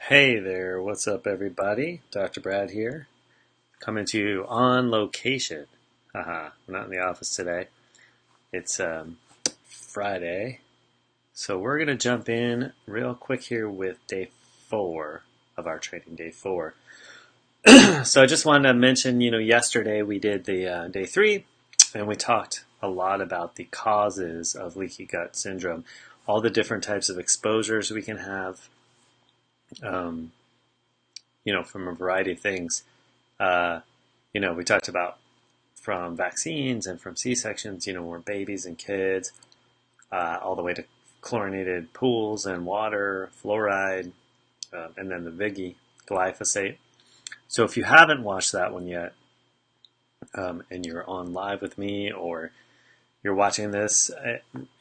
Hey there, what's up, everybody? Dr. Brad here, coming to you on location. Haha, I'm not in the office today. It's Friday, so we're going to jump in real quick here with day 4 of our training, day 4. So I just wanted to mention, yesterday we did the day 3, and we talked a lot about the causes of leaky gut syndrome, all the different types of exposures we can have. Um, from a variety of things. We talked about from vaccines and from C-sections, we're babies and kids, all the way to chlorinated pools and water, fluoride, and then the Viggy, glyphosate. So if you haven't watched that one yet, and you're on live with me, or you're watching this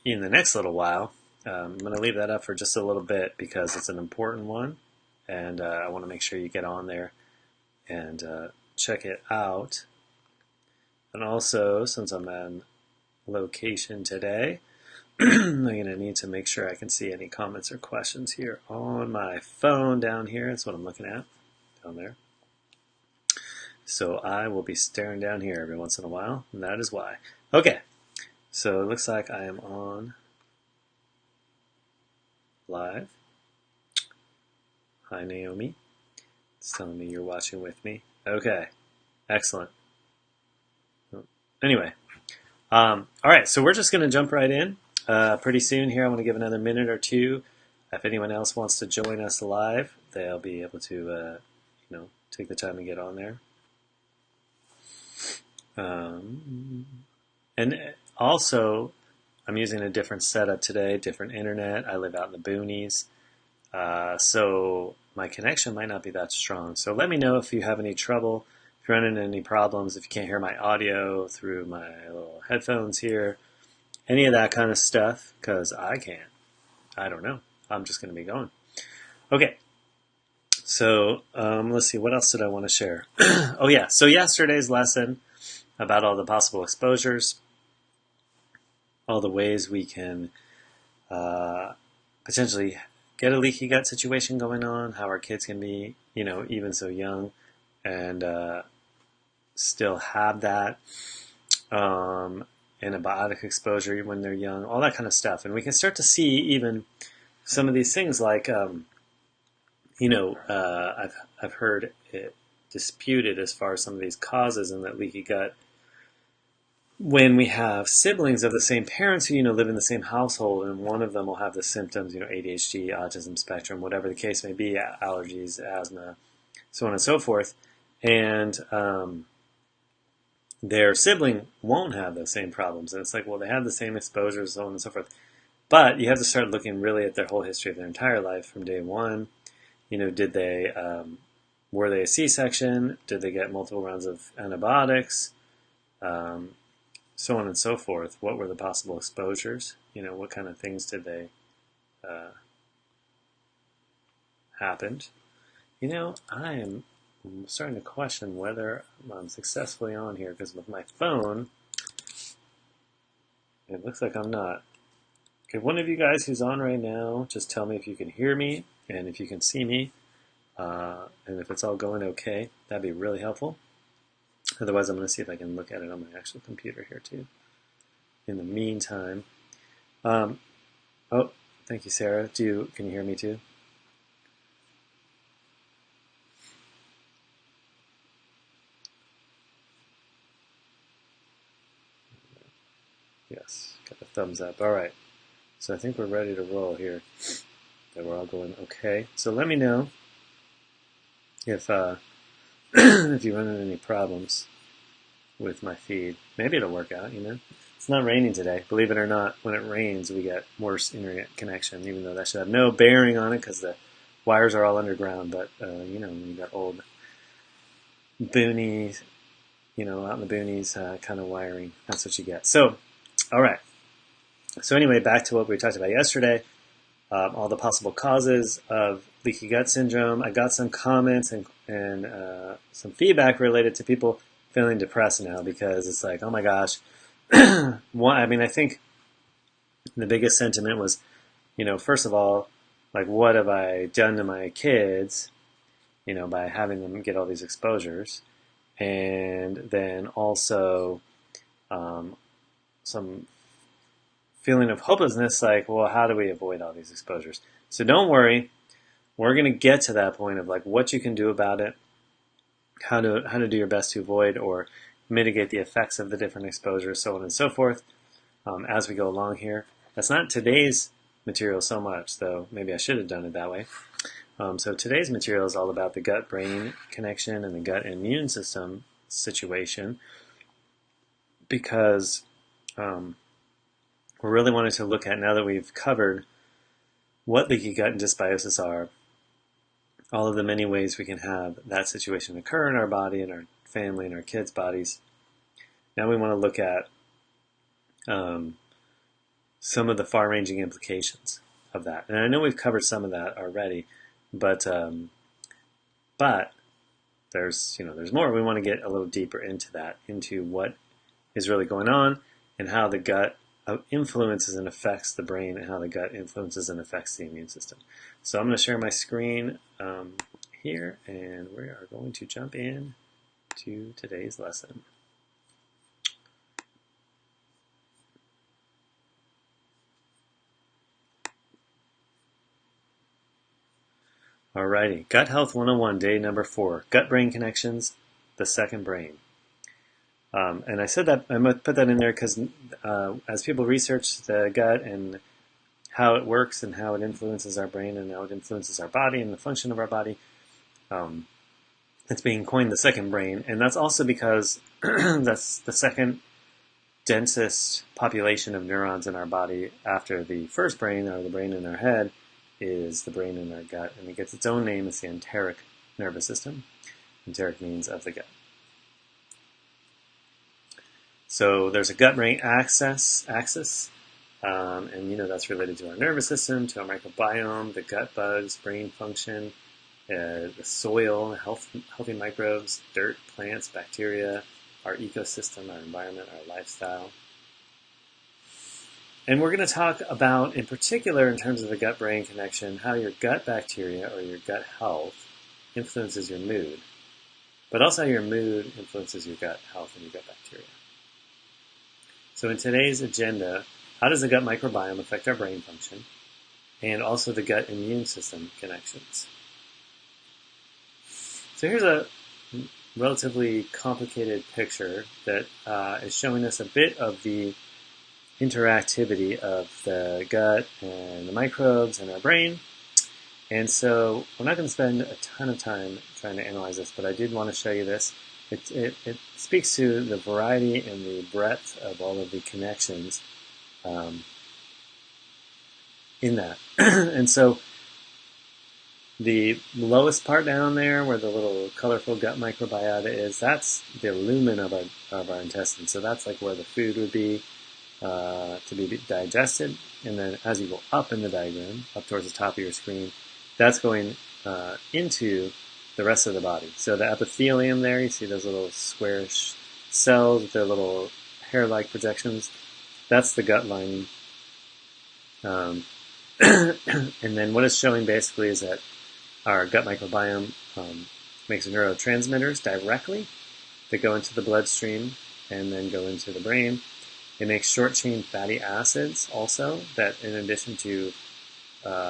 in the next little while, I'm going to leave that up for just a little bit because it's an important one, and I want to make sure you get on there and check it out. And also, since I'm on location today, I'm going to need to make sure I can see any comments or questions here on my phone down here. That's what I'm looking at down there. So I will be staring down here every once in a while, and that is why. Okay, so it looks like I am on live. Hi, Naomi. It's telling me you're watching with me. Okay, excellent. Anyway, all right, so we're just going to jump right in pretty soon here. I want to give another minute or two. If anyone else wants to join us live, they'll be able to, take the time to get on there. And also, I'm using a different setup today, different internet. I live out in the boonies, so my connection might not be that strong. So let me know if you have any trouble, if you're running into any problems, if you can't hear my audio through my little headphones here, any of that kind of stuff, because I can't. I don't know. I'm just going to be going. Okay. So let's see. What else did I want to share? Oh, yeah. So yesterday's lesson about all the possible exposures, all the ways we can potentially get a leaky gut situation going on, how our kids can be, even so young, and still have that antibiotic exposure when they're young, all that kind of stuff. And we can start to see even some of these things like, I've heard it disputed as far as some of these causes in that leaky gut. When we have siblings of the same parents who, live in the same household, and one of them will have the symptoms, ADHD, autism spectrum, whatever the case may be, allergies, asthma, so on and so forth, and their sibling won't have those same problems. And it's like, well, they have the same exposures, so on and so forth. But you have to start looking really at their whole history of their entire life from day one. Did they, were they a C-section? Did they get multiple rounds of antibiotics? So on and so forth. What were the possible exposures? What kind of things did they happened? I am starting to question whether I'm successfully on here, because with my phone, it looks like I'm not. Okay, one of you guys who's on right now, just tell me if you can hear me and if you can see me, and if it's all going okay. That'd be really helpful. Otherwise, I'm going to see if I can look at it on my actual computer here too. In the meantime, oh, thank you, Sarah. Can you hear me too? Yes, got the thumbs up. All right, so I think we're ready to roll here. That we're all going okay. So let me know if if you run into any problems with my feed. Maybe it'll work out, It's not raining today. Believe it or not, when it rains, we get worse internet connection, even though that should have no bearing on it because the wires are all underground. But, when you got old boonies, out in the boonies kind of wiring, that's what you get. So, all right. So anyway, back to what we talked about yesterday, all the possible causes of leaky gut syndrome. I got some comments and some feedback related to people feeling depressed now because it's like, oh my gosh. I think the biggest sentiment was, first of all, like what have I done to my kids, by having them get all these exposures, and then also some feeling of hopelessness, like, well, how do we avoid all these exposures? So don't worry, we're going to get to that point of like what you can do about it, how to do your best to avoid or mitigate the effects of the different exposures, so on and so forth, as we go along here. That's not today's material so much, though maybe I should have done it that way. So today's material is all about the gut-brain connection and the gut immune system situation, because we're really wanting to look at, now that we've covered what leaky gut and dysbiosis are, all of the many ways we can have that situation occur in our body, in our family, in our kids' bodies. Now we want to look at some of the far-ranging implications of that. And I know we've covered some of that already, but there's more. We want to get a little deeper into that, into what is really going on and how the gut influences and affects the brain, and how the gut influences and affects the immune system. So I'm going to share my screen here, and we are going to jump in to today's lesson. Alrighty, Gut Health 101, day number 4, gut-brain connections, the second brain. And I said that, I'm going to put that in there because as people research the gut and how it works and how it influences our brain and how it influences our body and the function of our body, it's being coined the second brain. And that's also because that's the second densest population of neurons in our body after the first brain, or the brain in our head, is the brain in our gut. And it gets its own name. It's the enteric nervous system. Enteric means of the gut. So there's a gut-brain axis, and that's related to our nervous system, to our microbiome, the gut bugs, brain function, the soil, healthy microbes, dirt, plants, bacteria, our ecosystem, our environment, our lifestyle. And we're going to talk about, in particular, in terms of the gut-brain connection, how your gut bacteria or your gut health influences your mood, but also how your mood influences your gut health and your gut bacteria. So in today's agenda, how does the gut microbiome affect our brain function, and also the gut immune system connections? So here's a relatively complicated picture that is showing us a bit of the interactivity of the gut and the microbes in our brain. And so we're not going to spend a ton of time trying to analyze this, but I did want to show you this. It speaks to the variety and the breadth of all of the connections in that. And so the lowest part down there, where the little colorful gut microbiota is, that's the lumen of our intestines. So that's like where the food would be to be digested. And then as you go up in the diagram, up towards the top of your screen, that's going into the rest of the body. So the epithelium there, you see those little squarish cells with their little hair-like projections. That's the gut lining. And then what it's showing basically is that our gut microbiome makes neurotransmitters directly that go into the bloodstream and then go into the brain. It makes short-chain fatty acids also, that in addition to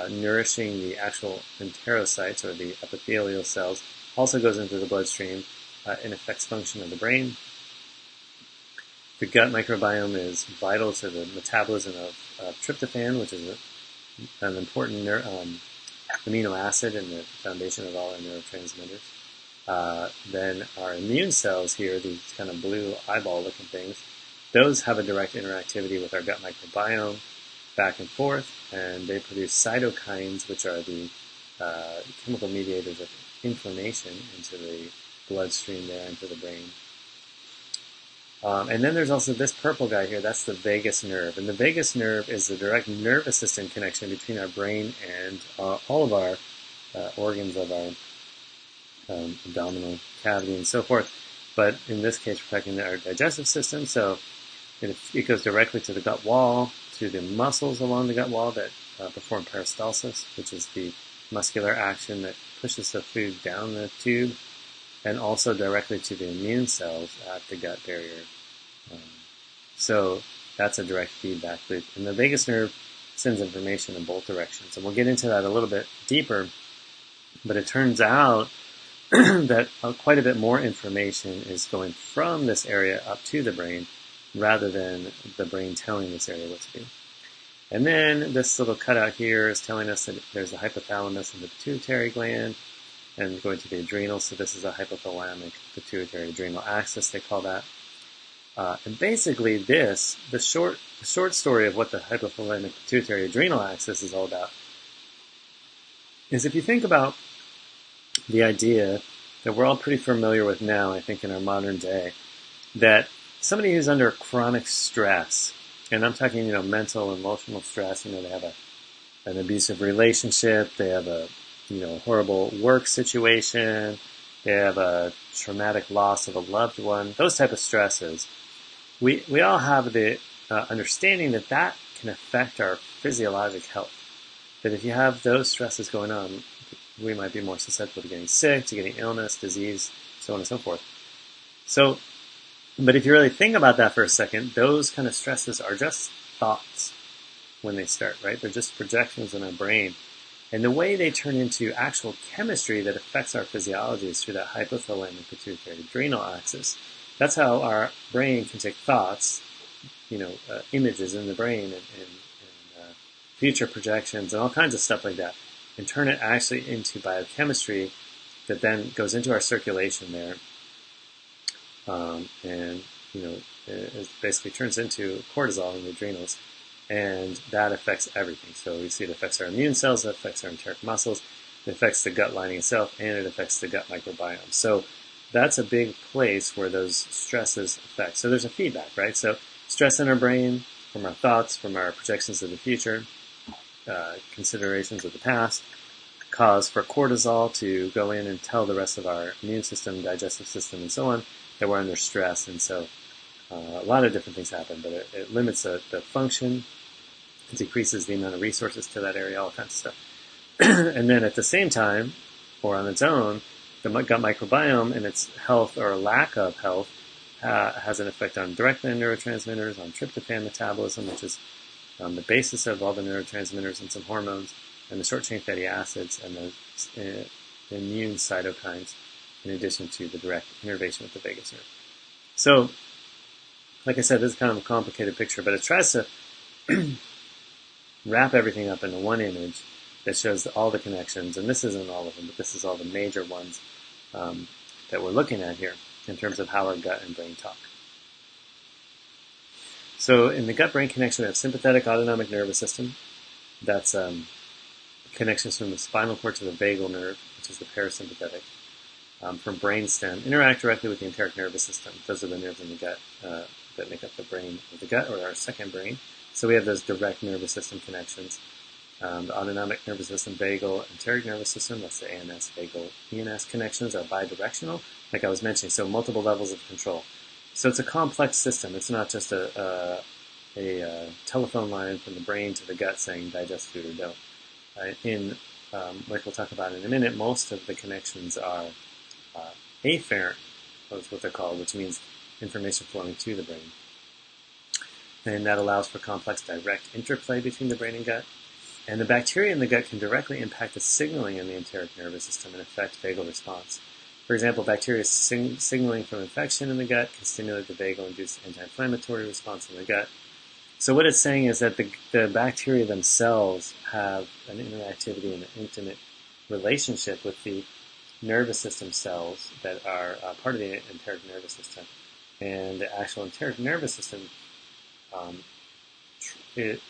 nourishing the actual enterocytes, or the epithelial cells, also goes into the bloodstream and affects function of the brain. The gut microbiome is vital to the metabolism of tryptophan, which is an important amino acid in the foundation of all our neurotransmitters. Then our immune cells here, these kind of blue eyeball-looking things, those have a direct interactivity with our gut microbiome, back and forth, and they produce cytokines, which are the chemical mediators of inflammation into the bloodstream there, into the brain. And then there's also this purple guy here, that's the vagus nerve. And the vagus nerve is the direct nervous system connection between our brain and all of our organs of our abdominal cavity and so forth. But in this case, protecting our digestive system. So it goes directly to the gut wall, to the muscles along the gut wall that perform peristalsis, which is the muscular action that pushes the food down the tube and also directly to the immune cells at the gut barrier. So that's a direct feedback loop. And the vagus nerve sends information in both directions. And we'll get into that a little bit deeper. But it turns out that quite a bit more information is going from this area up to the brain rather than the brain telling this area what to do. And then this little cutout here is telling us that there's a hypothalamus and the pituitary gland and going to the adrenals. So this is a hypothalamic pituitary adrenal axis, they call that. And basically the short story of what the hypothalamic pituitary adrenal axis is all about is if you think about the idea that we're all pretty familiar with now, I think in our modern day, that somebody who's under chronic stress, and I'm talking, mental, emotional stress, they have an abusive relationship, they have a, horrible work situation, they have a traumatic loss of a loved one, those type of stresses. We all have the understanding that can affect our physiologic health. That if you have those stresses going on, we might be more susceptible to getting sick, to getting illness, disease, so on and so forth. So, but if you really think about that for a second, those kind of stresses are just thoughts when they start, right? They're just projections in our brain. And the way they turn into actual chemistry that affects our physiology is through that hypothalamic pituitary adrenal axis. That's how our brain can take thoughts, images in the brain and future projections and all kinds of stuff like that, and turn it actually into biochemistry that then goes into our circulation there, and it basically turns into cortisol in the adrenals, and that affects everything. So we see it affects our immune cells, it affects our enteric muscles, it affects the gut lining itself, and it affects the gut microbiome. So that's a big place where those stresses affect. So there's a feedback, right? So stress in our brain, from our thoughts, from our projections of the future, considerations of the past, cause for cortisol to go in and tell the rest of our immune system, digestive system, and so on that we're under stress. And so a lot of different things happen, but it limits the function, it decreases the amount of resources to that area, all kinds of stuff. And then at the same time, or on its own, the gut microbiome and its health or lack of health has an effect on directly on neurotransmitters, on tryptophan metabolism, which is the basis of all the neurotransmitters and some hormones, and the short-chain fatty acids and the immune cytokines, in addition to the direct innervation with the vagus nerve. So, like I said, this is kind of a complicated picture, but it tries to wrap everything up into one image that shows all the connections, and this isn't all of them, but this is all the major ones that we're looking at here in terms of how our gut and brain talk. So in the gut-brain connection, we have sympathetic autonomic nervous system. That's connections from the spinal cord to the vagal nerve, which is the parasympathetic, from brainstem, interact directly with the enteric nervous system. Those are the nerves in the gut that make up the brain of the gut, or our second brain. So we have those direct nervous system connections. The autonomic nervous system, vagal, enteric nervous system, that's the ANS, vagal, ENS connections are bidirectional, like I was mentioning, so multiple levels of control. So it's a complex system. It's not just a telephone line from the brain to the gut saying digest food or don't. Like we'll talk about in a minute, most of the connections are afferent, that's what they're called, which means information flowing to the brain. And that allows for complex direct interplay between the brain and gut. And the bacteria in the gut can directly impact the signaling in the enteric nervous system and affect vagal response. For example, bacteria signaling from infection in the gut can stimulate the vagal-induced anti-inflammatory response in the gut. So what it's saying is that the bacteria themselves have an interactivity and an intimate relationship with the nervous system cells that are part of the enteric nervous system. And the actual enteric nervous system, it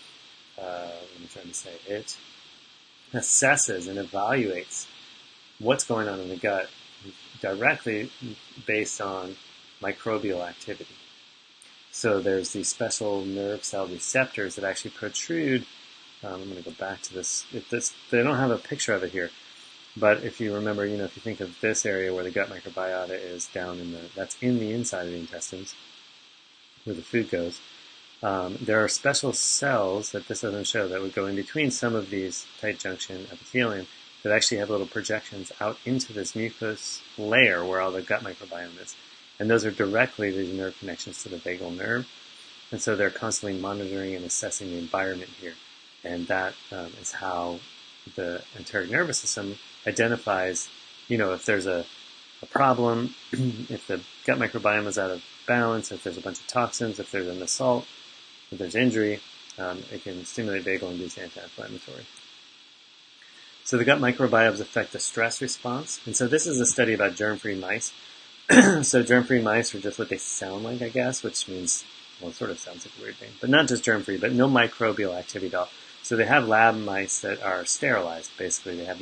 assesses and evaluates what's going on in the gut directly based on microbial activity. So there's these special nerve cell receptors that actually protrude. I'm going to go back to this. They don't have a picture of it here, but if you remember, if you think of this area where the gut microbiota is down that's in the inside of the intestines, where the food goes. there are special cells that this doesn't show that would go in between some of these tight junction epithelium that actually have little projections out into this mucous layer where all the gut microbiome is. And those are directly these nerve connections to the vagal nerve. And so they're constantly monitoring and assessing the environment here. And that is how the enteric nervous system identifies, if there's a problem, if the gut microbiome is out of balance, if there's a bunch of toxins, if there's an assault, if there's injury, it can stimulate vagal-induced anti-inflammatory. So the gut microbiomes affect the stress response. And so this is a study about germ-free mice. So germ-free mice are just what they sound like, I guess, which means, well, it sort of sounds like a weird thing, but not just germ-free, but no microbial activity at all. So they have lab mice that are sterilized, basically. They have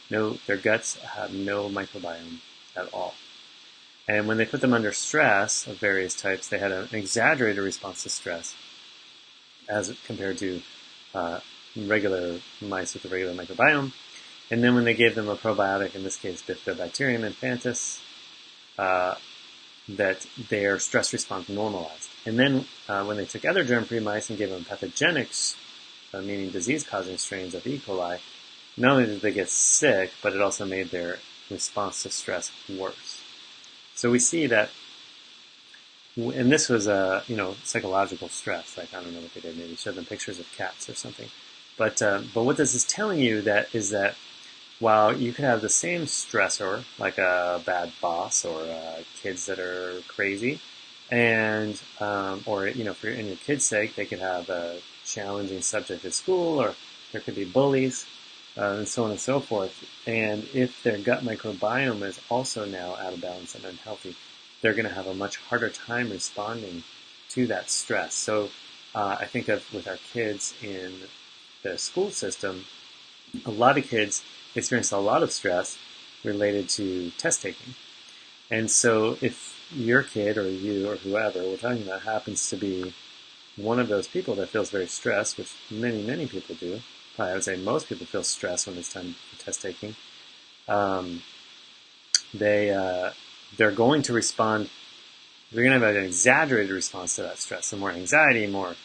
their guts have no microbiome at all. And when they put them under stress of various types, they had an exaggerated response to stress as compared to regular mice with a regular microbiome. And then when they gave them a probiotic, in this case Bifidobacterium infantis, that their stress response normalized. And then when they took other germ-free mice and gave them pathogenic, meaning disease-causing strains of E. coli, not only did they get sick, but it also made their response to stress worse. So we see that, and this was psychological stress. Like, I don't know what they did. Maybe show them pictures of cats or something. But what this is telling you is that while you could have the same stressor, like a bad boss or kids that are crazy, and or for in your kids' sake, they could have a challenging subject at school, or there could be bullies, and so on and so forth. And if their gut microbiome is also now out of balance and unhealthy, they're going to have a much harder time responding to that stress. So I think with our kids in the school system, a lot of kids experience a lot of stress related to test taking. And so if your kid or you or whoever we're talking about happens to be one of those people that feels very stressed, which many, many people do, probably I would say most people feel stressed when it's time for test taking, they're going to respond, they're going to have an exaggerated response to that stress. So more anxiety, more,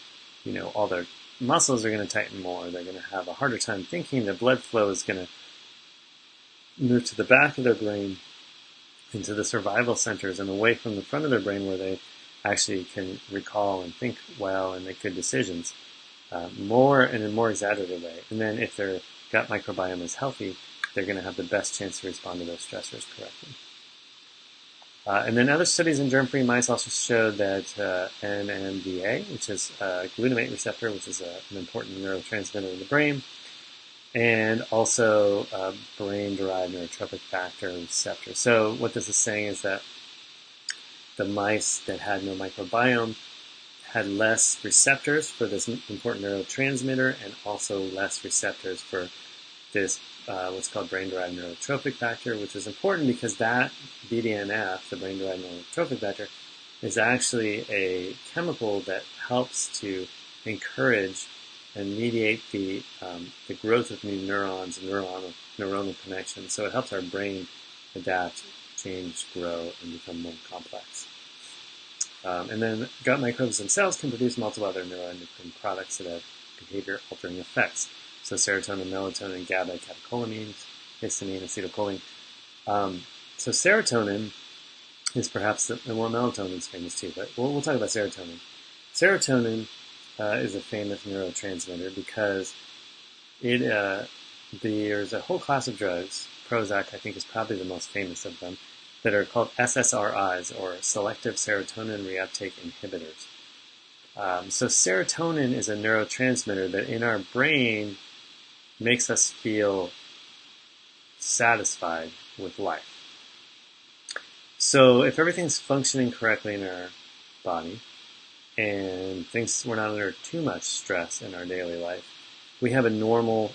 all their muscles are going to tighten more. They're going to have a harder time thinking. The blood flow is going to move to the back of their brain, into the survival centers, and away from the front of their brain where they actually can recall and think well and make good decisions, more in a more exaggerated way. And then if their gut microbiome is healthy, they're going to have the best chance to respond to those stressors correctly. And then other studies in germ-free mice also showed that NMDA, which is a glutamate receptor, which is an important neurotransmitter in the brain, and also brain-derived neurotrophic factor receptor. So what this is saying is that the mice that had no microbiome had less receptors for this important neurotransmitter, and also less receptors for this what's called brain-derived neurotrophic factor, which is important because that BDNF, the brain-derived neurotrophic factor, is actually a chemical that helps to encourage and mediate the growth of new neurons and neuronal connections. So it helps our brain adapt, change, grow, and become more complex. And then gut microbes themselves can produce multiple other neuroendocrine products that have behavior-altering effects. So serotonin, melatonin, GABA, catecholamines, histamine, acetylcholine. So serotonin is perhaps melatonin is famous too, but we'll talk about serotonin. Serotonin is a famous neurotransmitter because there's a whole class of drugs. Prozac, I think, is probably the most famous of them, that are called SSRIs, or selective serotonin reuptake inhibitors. So serotonin is a neurotransmitter that in our brain makes us feel satisfied with life. So if everything's functioning correctly in our body, and we're not under too much stress in our daily life, we have a normal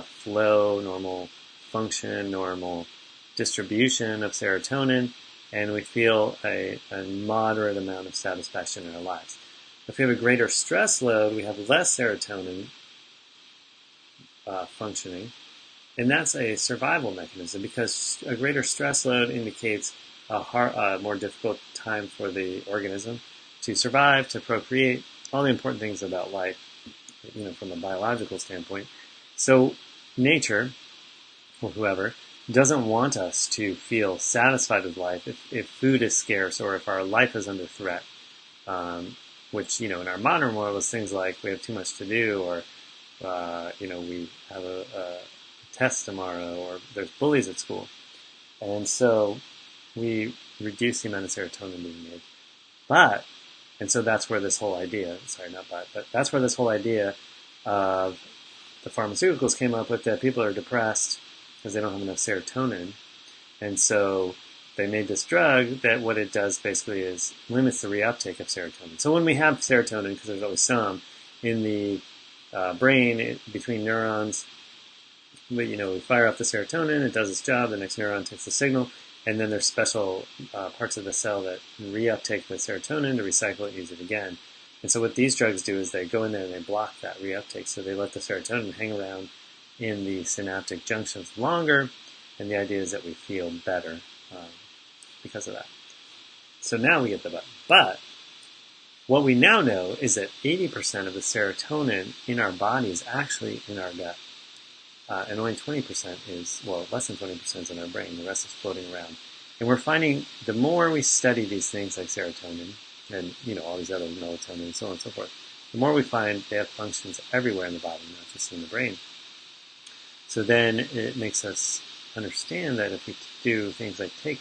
flow, normal function, normal distribution of serotonin, and we feel a moderate amount of satisfaction in our lives. If we have a greater stress load, we have less serotonin functioning, and that's a survival mechanism because a greater stress load indicates a more difficult time for the organism to survive, to procreate, all the important things about life, from a biological standpoint. So nature, or whoever, doesn't want us to feel satisfied with life if food is scarce or if our life is under threat. Which, in our modern world is things like we have too much to do, or, we have a test tomorrow, or there's bullies at school. And so we reduce the amount of serotonin being made. And so that's where this whole idea, but that's where this whole idea of the pharmaceuticals came up with, that people are depressed because they don't have enough serotonin. And so they made this drug that what it does basically is limits the reuptake of serotonin. So when we have serotonin, because there's always some in the brain between neurons, we fire up the serotonin, it does its job, the next neuron takes the signal, and then there's special parts of the cell that reuptake the serotonin to recycle it and use it again. And so what these drugs do is they go in there and they block that reuptake, so they let the serotonin hang around in the synaptic junctions longer, and the idea is that we feel better because of that. So now we get the but what we now know is that 80% of the serotonin in our body is actually in our gut. And only 20% less than 20% is in our brain. The rest is floating around. And we're finding the more we study these things like serotonin and, all these other melatonin and so on and so forth, the more we find they have functions everywhere in the body, not just in the brain. So then it makes us understand that if we do things like take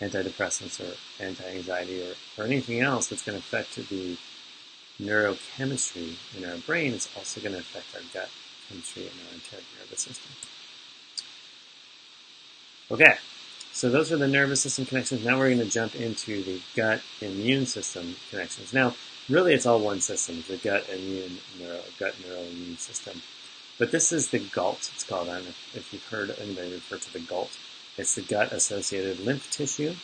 antidepressants or anti-anxiety or anything else that's going to affect the neurochemistry in our brain, it's also going to affect our gut chemistry and our entire nervous system. Okay, so those are the nervous system connections. Now we're going to jump into the gut immune system connections. Now, really it's all one system, the gut neural immune system. But this is the GALT, it's called. I don't know if you've heard anybody refer to the GALT. It's the gut-associated lymph tissue,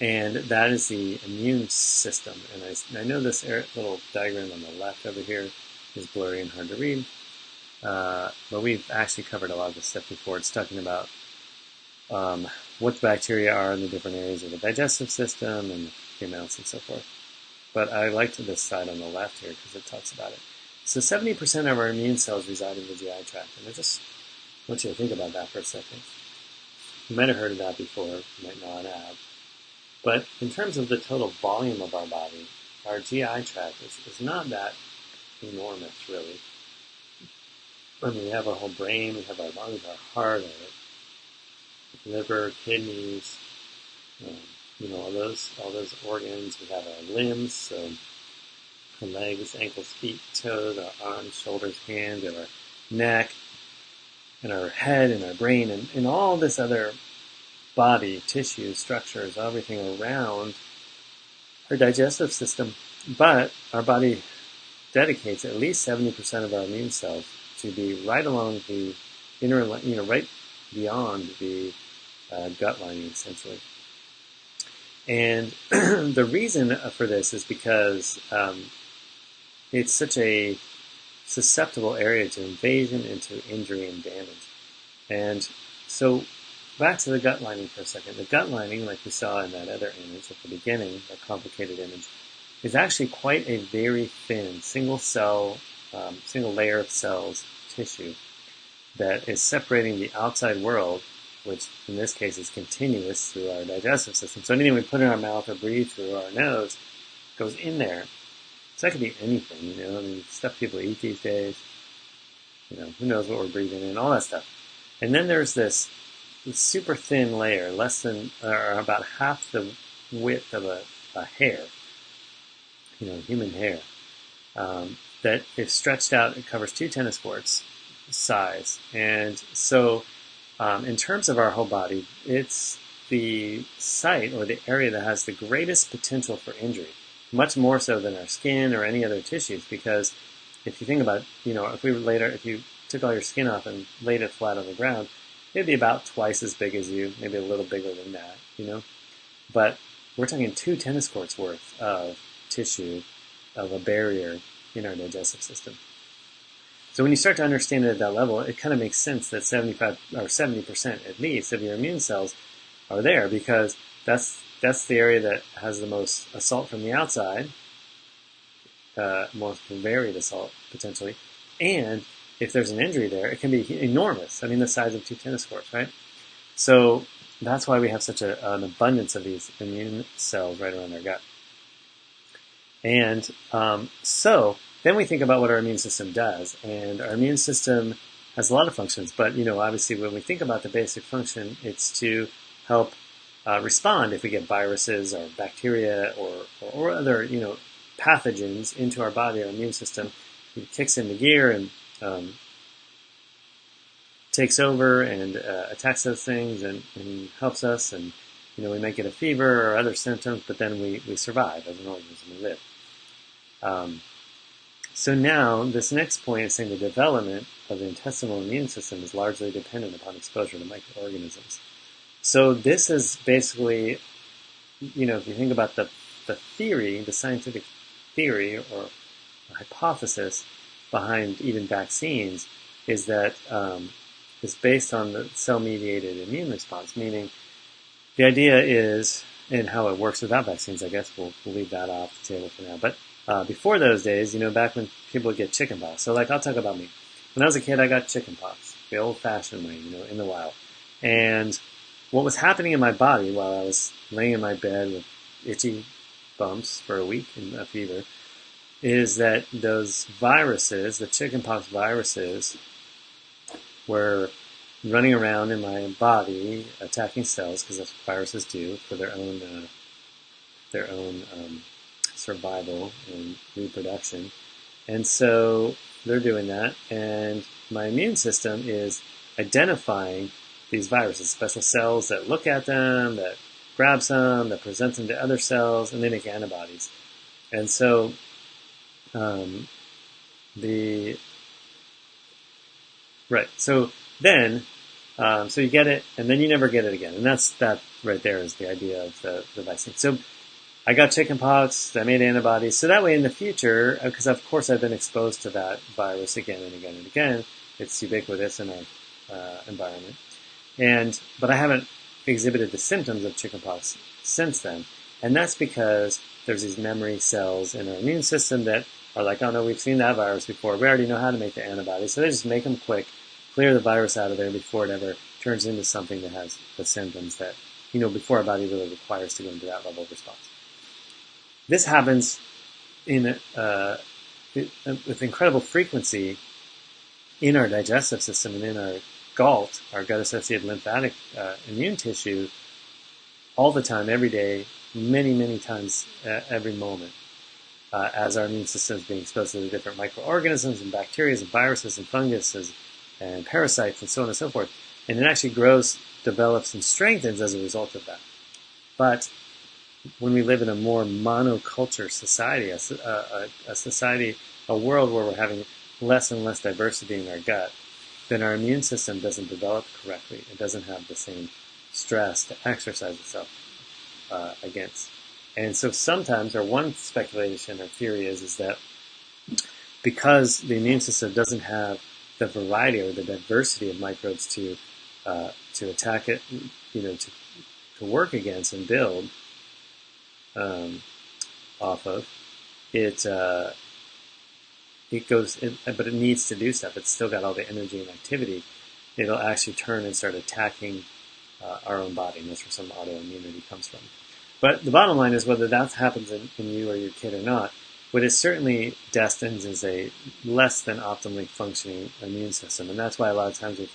and that is the immune system. And I know this little diagram on the left over here is blurry and hard to read, but we've actually covered a lot of this stuff before. It's talking about what the bacteria are in the different areas of the digestive system and the amounts and so forth. But I liked this side on the left here because it talks about it. So 70% of our immune cells reside in the GI tract, and I just want you to think about that for a second. You might have heard of that before, you might not have. But in terms of the total volume of our body, our GI tract is not that enormous, really. I mean, we have our whole brain, we have our lungs, our heart, our liver, kidneys, all those organs. We have our limbs, so our legs, ankles, feet, toes, our arms, shoulders, hands, and our neck, and our head, and our brain, and all this other body, tissue, structures, everything around our digestive system. But our body dedicates at least 70% of our immune cells to be right along the inner, right beyond the gut lining, essentially. And the reason for this is because it's such a susceptible area to invasion and to injury and damage. And so back to the gut lining for a second. The gut lining, like we saw in that other image at the beginning, that complicated image, is actually quite a very thin single layer of cells, tissue, that is separating the outside world, which in this case is continuous through our digestive system. So anything we put in our mouth or breathe through our nose goes in there. So that could be anything, stuff people eat these days, who knows what we're breathing in, all that stuff. And then there's this super thin layer, less than, or about half the width of a hair, human hair, that if stretched out, it covers 2 tennis courts size. And so in terms of our whole body, it's the site or the area that has the greatest potential for injury, much more so than our skin or any other tissues, because if you think about, if you took all your skin off and laid it flat on the ground, it'd be about twice as big as you, maybe a little bigger than that, But we're talking 2 tennis courts worth of tissue, of a barrier in our digestive system. So when you start to understand it at that level, it kind of makes sense that 75 or 70% at least of your immune cells are there, because that's the area that has the most assault from the outside, most varied assault, potentially. And if there's an injury there, it can be enormous. I mean, the size of 2 tennis courts, right? So that's why we have such an abundance of these immune cells right around our gut. And so then we think about what our immune system does. And our immune system has a lot of functions. But, obviously when we think about the basic function, it's to help respond if we get viruses or bacteria or other, pathogens into our body. Our immune system kicks into gear and takes over and attacks those things and helps us. And, we might get a fever or other symptoms, but then we survive as an organism and live. So now this next point is saying the development of the intestinal immune system is largely dependent upon exposure to microorganisms. So this is basically, if you think about the theory, the scientific theory or hypothesis behind even vaccines is that is based on the cell-mediated immune response, meaning the idea is, and how it works without vaccines, I guess we'll leave that off the table for now. But before those days, back when people would get chickenpox. So, I'll talk about me. When I was a kid, I got chickenpox, the old-fashioned way, in the wild. And what was happening in my body while I was laying in my bed with itchy bumps for a week and a fever is that those viruses, the chickenpox viruses, were running around in my body, attacking cells, because that's what viruses do for their own survival and reproduction. And so they're doing that, and my immune system is identifying these viruses, special cells that look at them, that grab some, that present them to other cells, and they make antibodies. And so so you get it, and then you never get it again. And that right there is the idea of the vaccine. So I got chickenpox, I made antibodies, so that way in the future, because of course I've been exposed to that virus again and again and again, it's ubiquitous in our environment, but I haven't exhibited the symptoms of chickenpox since then, and that's because there's these memory cells in our immune system that are like, oh no, we've seen that virus before, we already know how to make the antibodies, so they just make them quick, clear the virus out of there before it ever turns into something that has the symptoms that, before our body really requires to go into that level of response. This happens with incredible frequency in our digestive system and in our GALT, our gut-associated lymphatic immune tissue, all the time, every day, many, many times every moment, as our immune system is being exposed to the different microorganisms and bacteria and viruses and funguses and parasites and so on and so forth. And it actually grows, develops, and strengthens as a result of that. But when we live in a more monoculture society, a world where we're having less and less diversity in our gut, then our immune system doesn't develop correctly. It doesn't have the same stress to exercise itself against. And so sometimes, or one speculation or theory is that because the immune system doesn't have the variety or the diversity of microbes to attack it, to work against and build off of, it goes, but it needs to do stuff. It's still got all the energy and activity. It'll actually turn and start attacking our own body, and that's where some autoimmunity comes from. But the bottom line is, whether that happens in you or your kid or not, what it certainly destines is a less than optimally functioning immune system. And that's why a lot of times with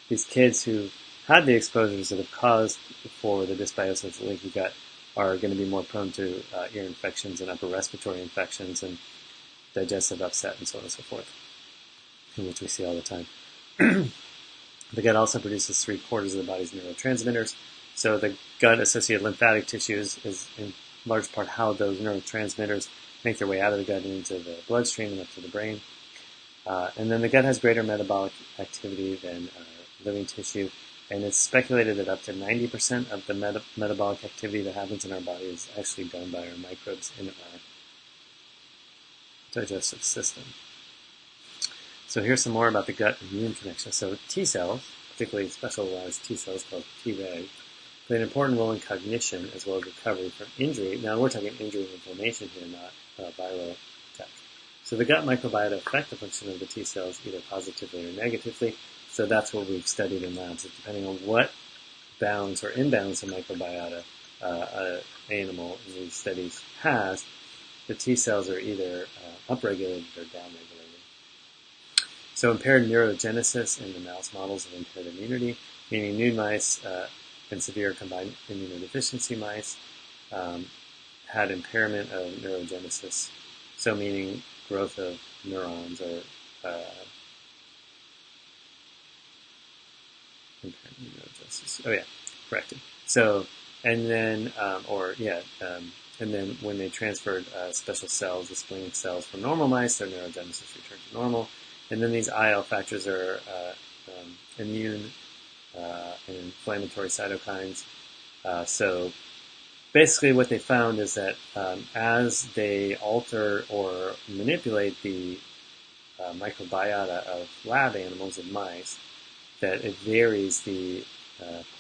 these kids who had the exposures that have caused for the dysbiosis, the leaky gut, are going to be more prone to ear infections and upper respiratory infections and digestive upset and so on and so forth, which we see all the time. The gut also produces 3/4 of the body's neurotransmitters. So the gut-associated lymphatic tissue is in large part how those neurotransmitters make their way out of the gut and into the bloodstream and up to the brain. And then the gut has greater metabolic activity than living tissue. And it's speculated that up to 90% of the metabolic activity that happens in our body is actually done by our microbes in our digestive system. So here's some more about the gut immune connection. So T cells, particularly specialized T cells called Treg, play an important role in cognition as well as recovery from injury. Now we're talking injury and inflammation here, not viral attack. So the gut microbiota affect the function of the T cells either positively or negatively. So that's what we've studied in labs. Depending on what balance or imbalance of microbiota an animal in these studies has, the T cells are either upregulated or downregulated. So impaired neurogenesis in the mouse models of impaired immunity, meaning new mice and severe combined immunodeficiency mice had impairment of neurogenesis, so meaning growth of neurons or neurogenesis. Oh yeah, corrected. So and then and then when they transferred special cells, the splenic cells from normal mice, their neurogenesis returned to normal. And then these IL factors are immune and inflammatory cytokines. So basically what they found is that as they alter or manipulate the microbiota of lab animals and mice, that it varies the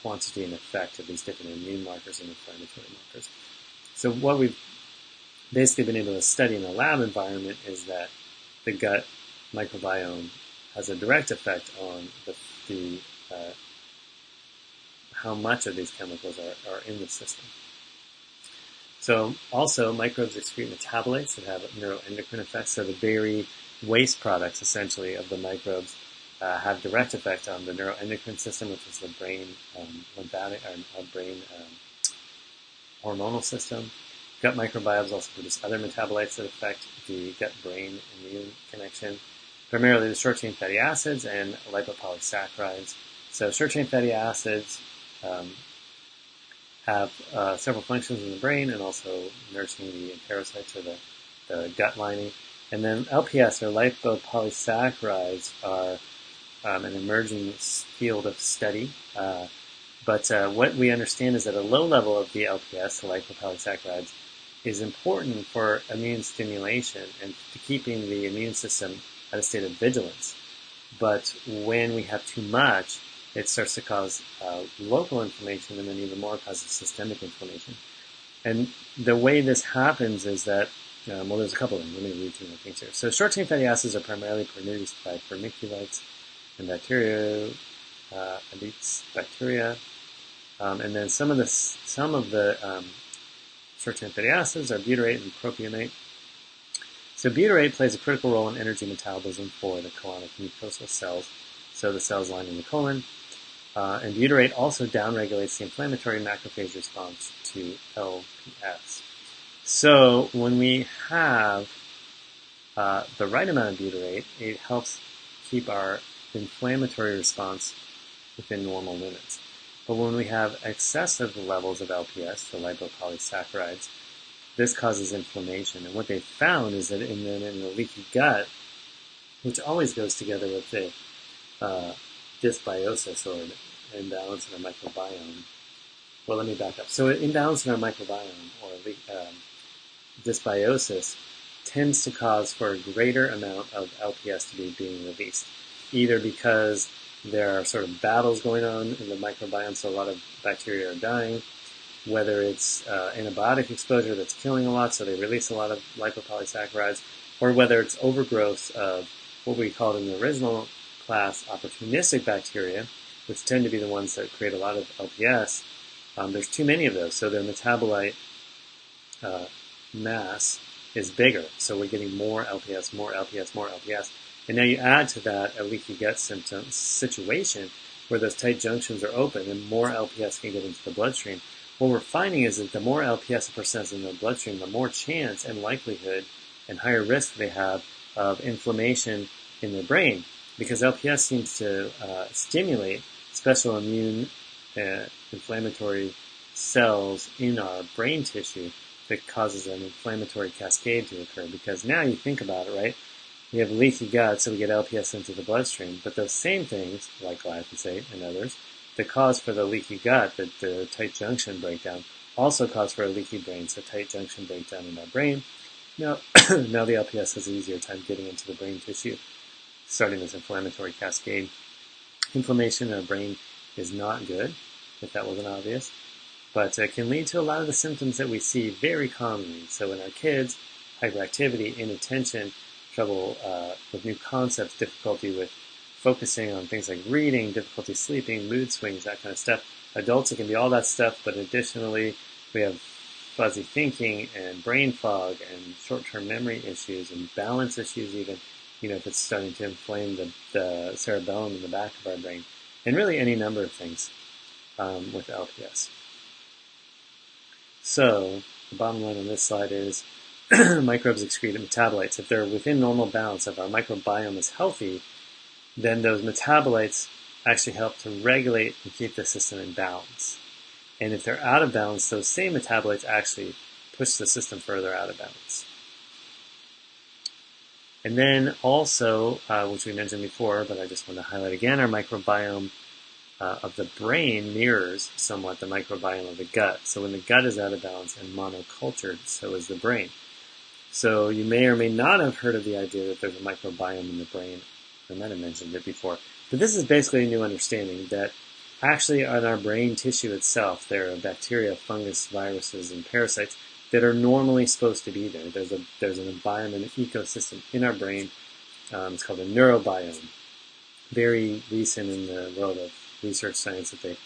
quantity and effect of these different immune markers and inflammatory markers. So what we've basically been able to study in a lab environment is that the gut microbiome has a direct effect on the how much of these chemicals are in the system. So also microbes excrete metabolites that have neuroendocrine effects. So the very waste products essentially of the microbes have direct effect on the neuroendocrine system, which is the brain lymphatic or brain hormonal system. Gut microbiomes also produce other metabolites that affect the gut-brain immune connection, primarily the short-chain fatty acids and lipopolysaccharides. So short-chain fatty acids have several functions in the brain and also nourishing the enterocytes or the gut lining. And then LPS or lipopolysaccharides are an emerging field of study. But what we understand is that a low level of the LPS, the lipopolysaccharides, is important for immune stimulation and to keeping the immune system at a state of vigilance. But when we have too much, it starts to cause local inflammation and then even more causes systemic inflammation. And the way this happens is that, there's a couple of them. Let me read through my things here. So short-chain fatty acids are primarily produced by vermiculites and bacteria, and then some of the short-chain fatty acids are butyrate and propionate. So butyrate plays a critical role in energy metabolism for the colonic mucosal cells, so the cells lining the colon. And butyrate also downregulates the inflammatory macrophage response to LPS. So when we have the right amount of butyrate, it helps keep our inflammatory response within normal limits. But when we have excessive levels of LPS, the lipopolysaccharides, this causes inflammation. And what they found is that in the leaky gut, which always goes together with the dysbiosis or imbalance in our microbiome. Well, let me back up. So imbalance in our microbiome or dysbiosis tends to cause for a greater amount of LPS to be being released, either because there are sort of battles going on in the microbiome, so a lot of bacteria are dying, whether it's antibiotic exposure that's killing a lot, so they release a lot of lipopolysaccharides, or whether it's overgrowth of what we called in the original class opportunistic bacteria, which tend to be the ones that create a lot of LPS. There's too many of those, so their metabolite mass is bigger, so we're getting more LPS, more LPS, more LPS. And now you add to that a leaky gut symptom situation where those tight junctions are open and more LPS can get into the bloodstream. What we're finding is that the more LPS a person has in the bloodstream, the more chance and likelihood and higher risk they have of inflammation in their brain, because LPS seems to stimulate special immune inflammatory cells in our brain tissue that causes an inflammatory cascade to occur. Because now you think about it, right? We have leaky gut, so we get LPS into the bloodstream. But those same things, like glyphosate and others, that cause for the leaky gut, the tight junction breakdown, also cause for a leaky brain, so tight junction breakdown in our brain. Now, now the LPS has an easier time getting into the brain tissue, starting this inflammatory cascade. Inflammation in our brain is not good, if that wasn't obvious, but it can lead to a lot of the symptoms that we see very commonly. So in our kids, hyperactivity, inattention, trouble with new concepts, difficulty with focusing on things like reading, difficulty sleeping, mood swings, that kind of stuff. Adults, it can be all that stuff, but additionally, we have fuzzy thinking and brain fog and short-term memory issues and balance issues even, if it's starting to inflame the cerebellum in the back of our brain, and really any number of things with LPS. So the bottom line on this slide is microbes excrete metabolites. If they're within normal balance, if our microbiome is healthy, then those metabolites actually help to regulate and keep the system in balance. And if they're out of balance, those same metabolites actually push the system further out of balance. And then also, which we mentioned before, but I just want to highlight again, our microbiome of the brain mirrors somewhat the microbiome of the gut. So when the gut is out of balance and monocultured, so is the brain. So you may or may not have heard of the idea that there's a microbiome in the brain. I might have mentioned it before. But this is basically a new understanding that actually on our brain tissue itself, there are bacteria, fungus, viruses, and parasites that are normally supposed to be there. There's an environment, an ecosystem in our brain. It's called a neurobiome. Very recent in the world of research science that they